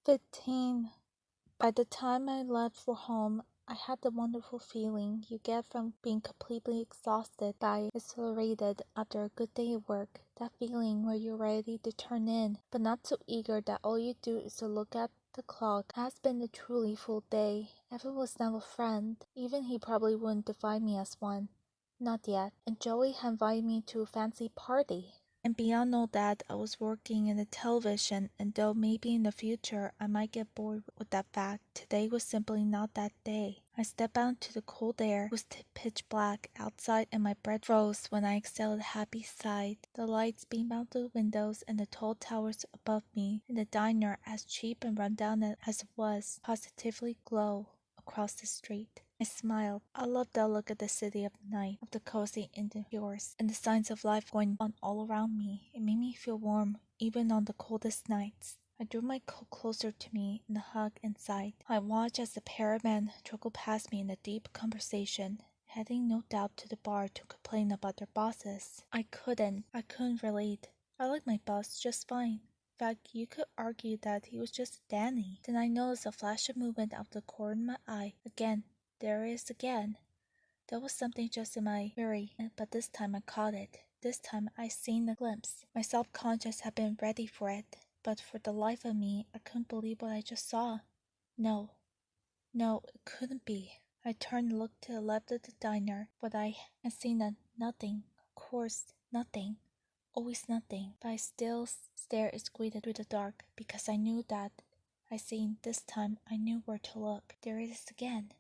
15. By the time I left for home, I had the wonderful feeling you get from being completely exhausted but exhilarated after a good day at work. That feeling where you're ready to turn in, but not so eager that all you do is to look at the clock. It has been a truly full day. Evan was now a friend. Even he probably wouldn't define me as one. Not yet. And Joey had invited me to a fancy party. And beyond all that, I was working in the television, and though maybe in the future I might get bored with that fact, today was simply not that day. I stepped out into the cold air. It was pitch black outside, and my breath froze when I exhaled a happy sigh. The lights beamed out the windows, and the tall towers above me in the diner, as cheap and run down as it was, positively glow across the street. I smiled. I loved the look of the city of the night, of the cozy indoors, and the signs of life going on all around me. It made me feel warm, even on the coldest nights. I drew my coat closer to me in a hug and sighed. I watched as the pair of men trickled past me in a deep conversation, heading no doubt to the bar to complain about their bosses. I couldn't relate. I liked my boss just fine. In fact, you could argue that he was just a Danny. Then I noticed a flash of movement out the corner of my eye. Again. There it is again. There was something just in my fury, but this time I caught it. This time I seen a glimpse. My self-conscious had been ready for it, but for the life of me, I couldn't believe what I just saw. No, it couldn't be. I turned and looked to the left of the diner, but I had seen nothing. Of course, nothing. Always nothing. But I still stared and squinted through the dark, because I knew that I seen this time. I knew where to look. There it is again.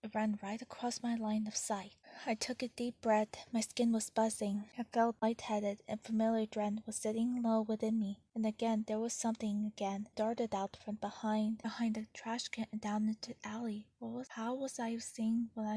It ran right across my line of sight. I took a deep breath. My skin was buzzing. I felt lightheaded, and familiar dread was sitting low within me. And again, there was something again. Darted out from behind the trash can and down into the alley. How was I seeing what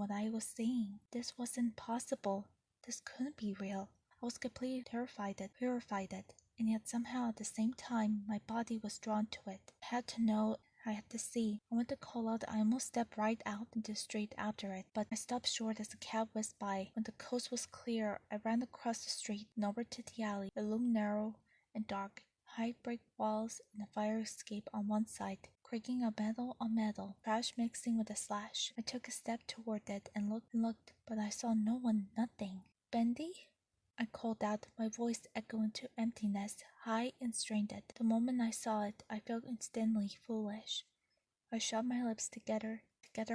I was seeing? This wasn't possible. This couldn't be real. I was completely terrified, and yet somehow at the same time, my body was drawn to it. I had to know. I had to see. I went to call out. I almost stepped right out into the street after it, but I stopped short as the cab whizzed by. When the coast was clear, I ran across the street and over to the alley. It loomed narrow and dark, high brick walls and a fire escape on one side, creaking of metal on metal, trash mixing with a slash. I took a step toward it and looked, but I saw no one, nothing. Bendy? I called out, my voice echoing to emptiness, high and strained. The moment I saw it, I felt instantly foolish. I shut my lips together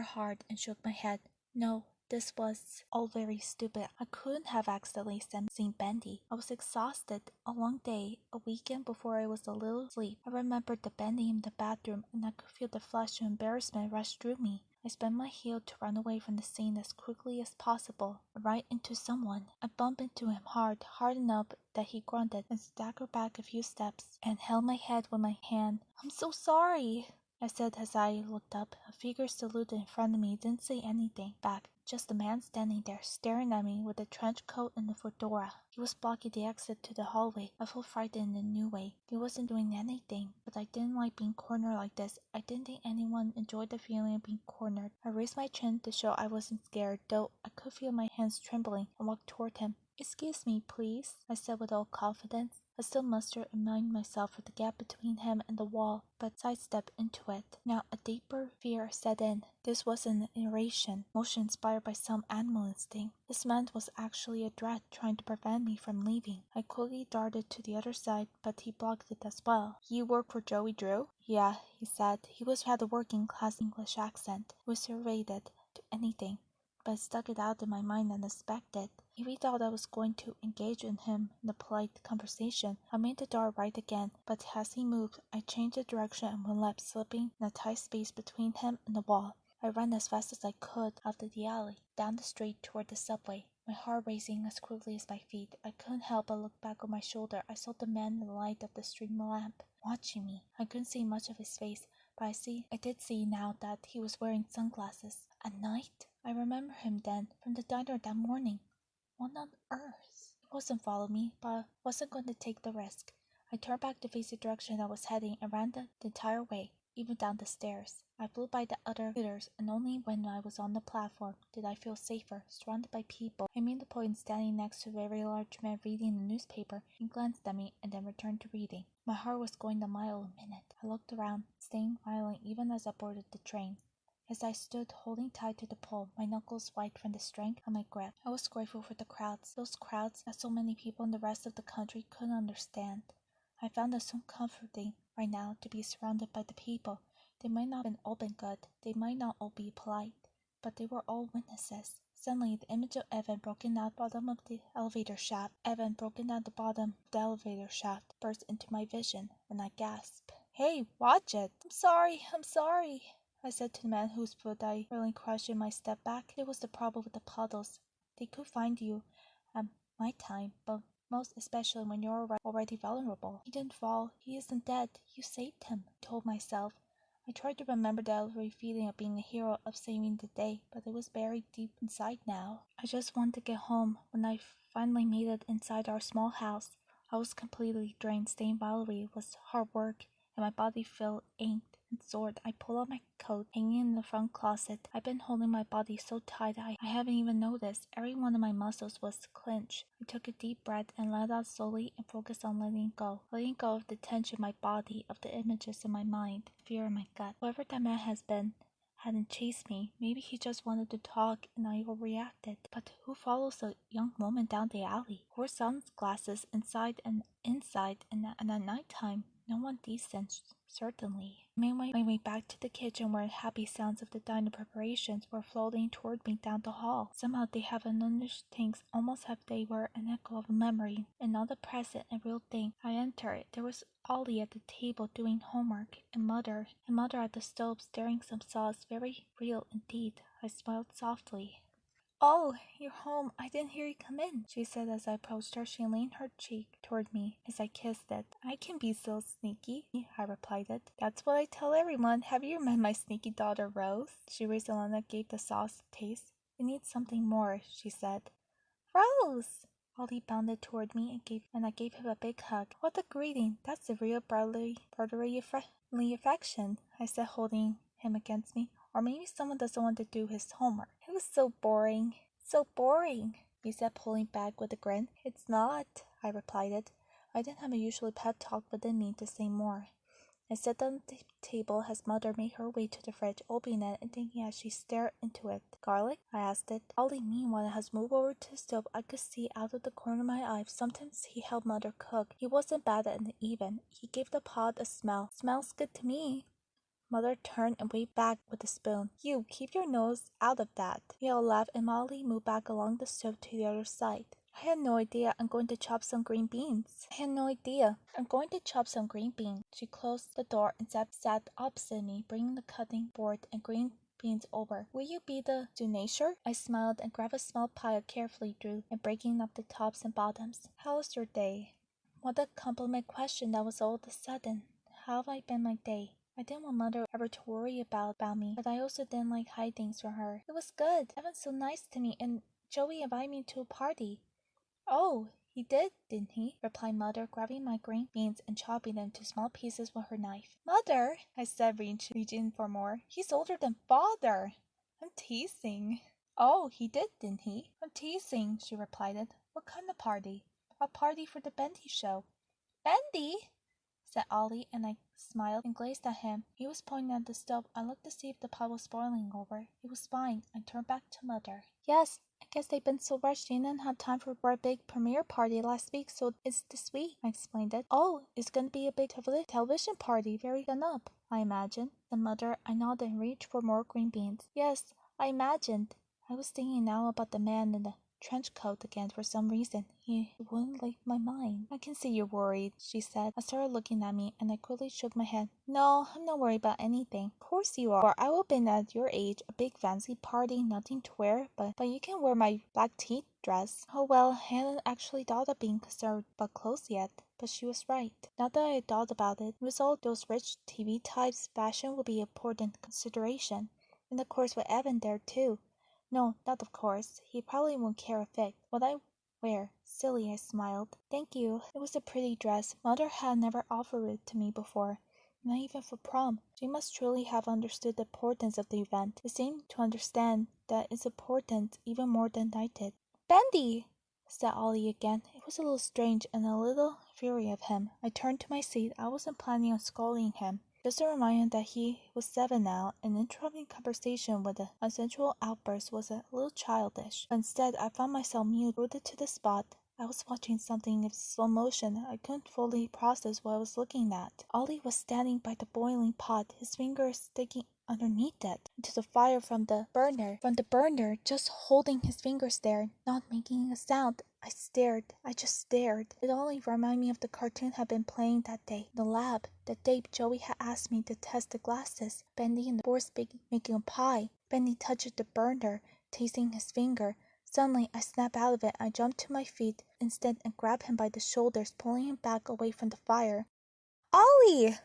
hard, and shook my head. No, this was all very stupid. I couldn't have accidentally seen Bendy. I was exhausted. A long day, a weekend before I was a little asleep. I remembered the Bendy in the bathroom, and I could feel the flush of embarrassment rush through me. I spun my heel to run away from the scene as quickly as possible, right into someone. I bumped into him hard enough that he grunted and staggered back a few steps and held my head with my hand. "I'm so sorry," I said as I looked up. A figure saluted in front of me, didn't say anything back. Just a man standing there, staring at me with a trench coat and a fedora. He was blocking the exit to the hallway. I felt frightened in a new way. He wasn't doing anything, but I didn't like being cornered like this. I didn't think anyone enjoyed the feeling of being cornered. I raised my chin to show I wasn't scared, though I could feel my hands trembling, and walked toward him. "Excuse me, please," I said with all confidence. I still mustered and mind myself of the gap between him and the wall, but sidestepped into it. Now a deeper fear set in. This was an irration, motion inspired by some animal instinct. This man was actually a dread trying to prevent me from leaving. I quickly darted to the other side, but he blocked it as well. "You work for Joey Drew?" "Yeah," he said. He had a working-class English accent. He was related to anything, but I stuck it out in my mind unexpected. If he thought I was going to engage in him in a polite conversation, I made the dart right again, but as he moved, I changed the direction and went left, slipping in a tight space between him and the wall. I ran as fast as I could out of the alley, down the street toward the subway, my heart racing as quickly as my feet. I couldn't help but look back over my shoulder. I saw the man in the light of the street lamp, watching me. I couldn't see much of his face, but I did see now that he was wearing sunglasses. At night? I remember him then, from the diner that morning. What on earth? He wasn't following me, but I wasn't going to take the risk. I turned back to face the direction I was heading and ran the entire way. even down the stairs. I flew by the other scooters, and only when I was on the platform did I feel safer, surrounded by people. I made the point standing next to a very large man reading the newspaper. He glanced at me and then returned to reading. My heart was going a mile a minute. I looked around, staying silent even as I boarded the train. As I stood holding tight to the pole, my knuckles white from the strength of my grip, I was grateful for the crowds. Those crowds that so many people in the rest of the country couldn't understand. I found it so comforting right now to be surrounded by the people. They might not have been all been good, they might not all be polite, but they were all witnesses. Suddenly, the image of Evan broken out the bottom of the elevator shaft. Evan broken out the bottom of the elevator shaft burst into my vision, and I gasped. "Hey, watch it!" I'm sorry, I said to the man whose foot I really crushed in my step back. It was the problem with the puddles. They could find you at my time, but most especially when you're already vulnerable. He didn't fall. He isn't dead. You saved him, I told myself. I tried to remember the elderly feeling of being a hero, of saving the day, but it was buried deep inside now. I just wanted to get home. When I finally made it inside our small house, I was completely drained. Staying violently was hard work, and my body felt ached and sore. I pulled out my coat, hanging in the front closet. I've been holding my body so tight I haven't even noticed. Every one of my muscles was clenched. I took a deep breath and let out slowly and focused on letting go of the tension in my body, of the images in my mind, fear in my gut. Whoever that man has been hadn't chased me. Maybe he just wanted to talk and I overreacted. But who follows a young woman down the alley? Wore sunglasses inside and at nighttime. No one decent, certainly. I made my way back to the kitchen where happy sounds of the dinner preparations were floating toward me down the hall. Somehow they have unfinished things, almost as they were an echo of a memory, and not a present, a real thing. I entered. There was Ollie at the table doing homework, and mother at the stove stirring some sauce. Very real indeed. I smiled softly. "Oh, you're home. I didn't hear you come in," she said as I approached her. She leaned her cheek toward me as I kissed it. "I can be so sneaky," I replied. "That's what I tell everyone. Have you met my sneaky daughter, Rose?" She raised a hand and gave the sauce a taste. "We need something more," she said. "Rose!" Ollie bounded toward me and I gave him a big hug. "What a greeting! That's the real brotherly affection," I said, holding him against me. "Or maybe someone doesn't want to do his homework." "It was so boring." "So boring," he said, pulling back with a grin. "It's not," I replied. I didn't have a usual pep talk within me to say more. I sat down at the table as mother made her way to the fridge, opening it and thinking as she stared into it. "Garlic?" I asked it. Ollie meanwhile has moved over to the stove. I could see out of the corner of my eye. Sometimes he helped mother cook. He wasn't bad at it even. He gave the pot a smell. "Smells good to me." Mother turned and waved back with a spoon. "You, keep your nose out of that." We all laughed and Molly moved back along the stove to the other side. "I had no idea I'm going to chop some green beans." She closed the door and sat opposite me, bringing the cutting board and green beans over. "Will you be the donator?" I smiled and grabbed a small pile, carefully drew and breaking up the tops and bottoms. "How was your day?" What a compliment question that was all of a sudden. How have I been my day? I didn't want mother ever to worry about me, but I also didn't like hide things from her. "It was good. Evan's so nice to me, and Joey invited me to a party." "Oh, he did, didn't he?" replied mother, grabbing my green beans and chopping them to small pieces with her knife. "Mother," I said, reaching for more. "He's older than father." "I'm teasing." "Oh, he did, didn't he?" "I'm teasing," she replied. "What kind of party?" "A party for the Bendy show." "Bendy?" said Ollie, and I smiled and gazed at him. He was pointing at the stove. I looked to see if the pot was boiling over. It was fine. I turned back to mother. "Yes, I guess they've been so rushed they didn't have time for a big premiere party last week, so it's this week," I explained it. "Oh, it's going to be a big television party, very done up, I imagine," said mother. I nodded and reached for more green beans. "Yes, I imagined." I was thinking now about the man in the trench coat again for some reason. He wouldn't leave my mind. "I can see you're worried," she said. I started looking at me and I quickly shook my head. "No, I'm not worried about anything." "Of course you are. I would have been at your age, a big fancy party, nothing to wear, but you can wear my black tea dress." Oh well, I hadn't actually thought of being concerned about clothes yet. But she was right. Now that I thought about it, with all those rich TV types, fashion would be an important consideration. And of course with Evan there too. No, not of course. He probably won't care a fig. What I wear? Silly, I smiled. "Thank you." It was a pretty dress. Mother had never offered it to me before. not even for prom. She must truly have understood the importance of the event. She seemed to understand that it's important even more than I did. "Bendy!" said Ollie again. It was a little strange and a little fury of him. I turned to my seat. I wasn't planning on scolding him. Just a reminder that he was 7 now, and interrupting conversation with an unsensual outburst was a little childish. But instead, I found myself mute, rooted to the spot. I was watching something in slow motion. I couldn't fully process what I was looking at. Ollie was standing by the boiling pot, his fingers sticking underneath it, into the fire from the burner, just holding his fingers there, not making a sound. I just stared. It only reminded me of the cartoon had been playing that day in the lab, that day Joey had asked me to test the glasses. Bendy and the boys making a pie. Bendy touched the burner, tasting his finger. Suddenly, I snapped out of it. I jumped to my feet instead and grabbed him by the shoulders, pulling him back away from the fire. "Ollie!"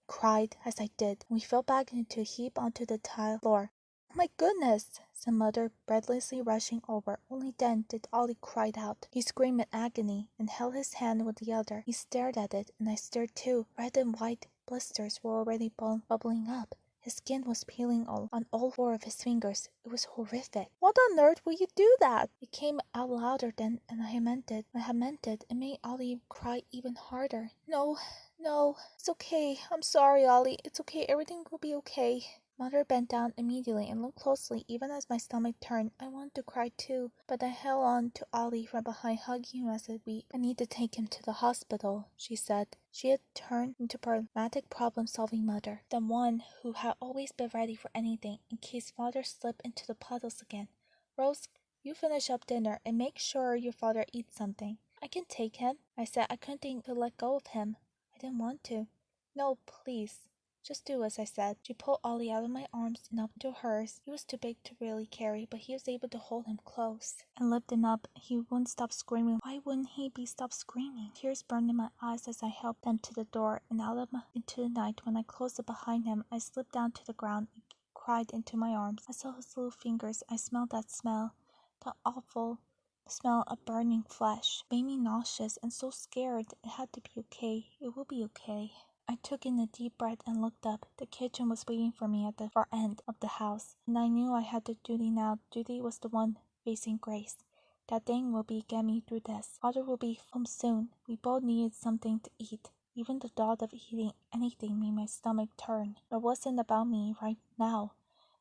cried as I did, and we fell back into a heap onto the tile floor. "Oh my goodness!" said Mother, breathlessly rushing over. Only then did Ollie cry out. He screamed in agony and held his hand with the other. He stared at it, and I stared too. Red and white blisters were already bubbling up. His skin was peeling on all 4 of his fingers. It was horrific. "What on earth will you do that?" It came out louder then, and I meant it. It made Ollie cry even harder. No, it's okay. I'm sorry, Ollie. It's okay. Everything will be okay." Mother bent down immediately and looked closely. Even as my stomach turned, I wanted to cry too, but I held on to Ollie from behind, hugging him as I wept. "I need to take him to the hospital," she said. She had turned into pragmatic problem-solving mother, the one who had always been ready for anything in case father slipped into the puddles again. "Rose, you finish up dinner and make sure your father eats something." "I can take him," I said. I couldn't think to let go of him. I didn't want to. "No, please. Just do as I said." She pulled Ollie out of my arms and up into hers. He was too big to really carry, but he was able to hold him close and lift him up. He wouldn't stop screaming. Why wouldn't he stop screaming? Tears burned in my eyes as I helped them to the door and out into the night. When I closed it behind him, I slipped down to the ground and cried into my arms. I saw his little fingers. I smelled that smell, the awful smell of burning flesh. It made me nauseous and so scared. It had to be okay. It will be okay. I took in a deep breath and looked up. The kitchen was waiting for me at the far end of the house, and I knew I had the duty now. Duty was the one facing Grace. That thing will get me through this. Father will be home soon. We both needed something to eat. Even the thought of eating anything made my stomach turn. But it wasn't about me right now.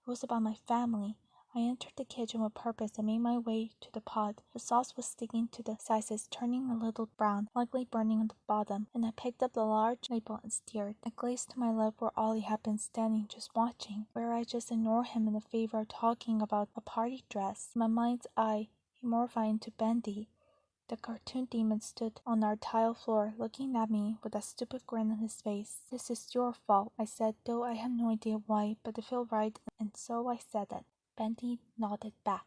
It was about my family. I entered the kitchen with purpose and made my way to the pot. The sauce was sticking to the sides, turning a little brown, likely burning on the bottom, and I picked up the large label and stirred. I gazed to my left where Ollie had been standing, just watching, where I just ignored him in the favor of talking about a party dress. In my mind's eye, he morphed into Bendy. The cartoon demon stood on our tile floor, looking at me with a stupid grin on his face. "This is your fault," I said, though I had no idea why, but it felt right, and so I said it. Bendy nodded back.